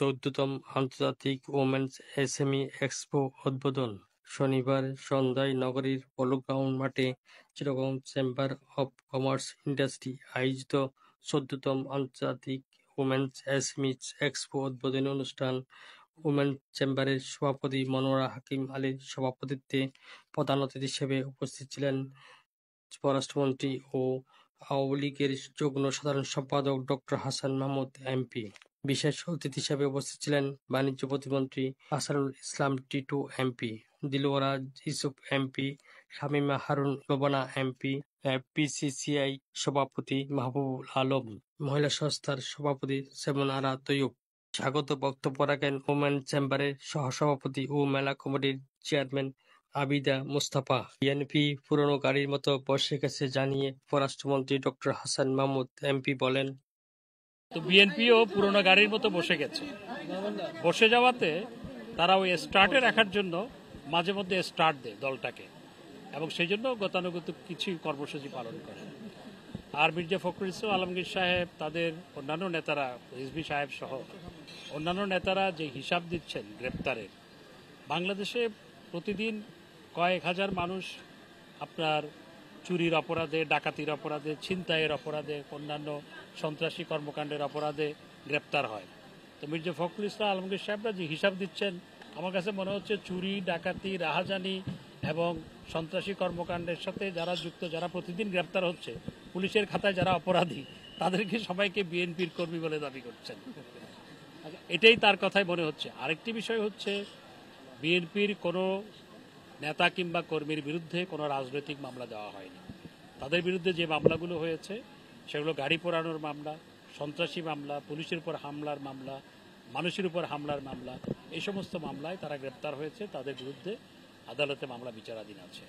14তম আন্তর্জাতিক women's SME expo উদ্বোধন শনিবার সন্ধ্যায় নগরীর পোলো গ্রাউন্ড মাঠে Chittagong chamber of commerce industry আয়োজিত 14তম আন্তর্জাতিক ওমেন্স এসএমই এক্সপো উদ্বোধনী অনুষ্ঠান ওমেন্স চেম্বারের সভাপতি মনোয়ারা হাকিম আলীর সভাপতিত্বে প্রধান অতিথি হিসেবে উপস্থিত ছিলেন পররাষ্ট্রমন্ত্রী ও আওয়ামী লীগের যুগ্ম সাধারণ সম্পাদক ডক্টর হাসান মাহমুদ এমপি। বিশেষ অতিথি হিসেবে উপস্থিত ছিলেন বাণিজ্য প্রতিমন্ত্রী Ahsanul Islam Titu MP, Dilwara Yusuf MP, Shamima Harun Lobana MP, FBCCI সভাপতি মাহবুবুল আলম, মহিলা সংস্থার সভাপতি সেমন আরা তৈয়ব। স্বাগত বক্তব্য রাখেন ওমেন চেম্বারের সহসভাপতি ও মেলা কমিটির চেয়ারম্যান আবিদা মুস্তাফা। বিএনপি পুরনো গাড়ির মতো বসে গেছে জানিয়ে পররাষ্ট্রমন্ত্রী ডক্টর হাসান মাহমুদ এমপি বলেন, তো বিএনপিও পুরনো গাড়ির মতো বসে গেছে। বসে যাওয়াতে তারা ওই স্টার্টে রাখার জন্য মাঝে মধ্যে স্টার্ট দেয় দলটাকে, এবং সেই জন্য গতানুগতিক কিছু কর্মসূচি পালন করে। আর মির্জা ফখরুল ইসলাম আলমগীর সাহেব, তাদের অন্যান্য নেতারা, রিজভী সাহেব সহ অন্যান্য নেতারা যে হিসাব দিচ্ছেন গ্রেপ্তারের, বাংলাদেশে প্রতিদিন কয়েক হাজার মানুষ আপনার চুরির অপরাধে, ডাকাতির অপরাধে, ছিনতাইয়ের অপরাধে, অন্যান্য সন্ত্রাসী কর্মকাণ্ডের অপরাধে গ্রেপ্তার হয়। তো মির্জা ফখরুল ইসলাম আলমগীর সাহেবরা যে হিসাব দিচ্ছেন, আমার কাছে মনে হচ্ছে চুরি, ডাকাতি, রাহাজানি এবং সন্ত্রাসী কর্মকাণ্ডের সাথে যারা যুক্ত, যারা প্রতিদিন গ্রেপ্তার হচ্ছে, পুলিশের খাতায় যারা অপরাধী, তাদেরকে সবাইকে বিএনপির কর্মী বলে দাবি করছেন। এটাই তার কথাই মনে হচ্ছে। আরেকটি বিষয় হচ্ছে, বিএনপির কোনো নেতা কিংবা কর্মীর বিরুদ্ধে কোনো রাজনৈতিক মামলা দেওয়া হয়নি। তাদের বিরুদ্ধে যে মামলাগুলো হয়েছে সেগুলো গাড়ি পোড়ানোর মামলা, সন্ত্রাসী মামলা, পুলিশের উপর হামলার মামলা, মানুষের উপর হামলার মামলা, এই সমস্ত মামলায় তারা গ্রেপ্তার হয়েছে। তাদের বিরুদ্ধে আদালতে মামলা বিচারাধীন আছে।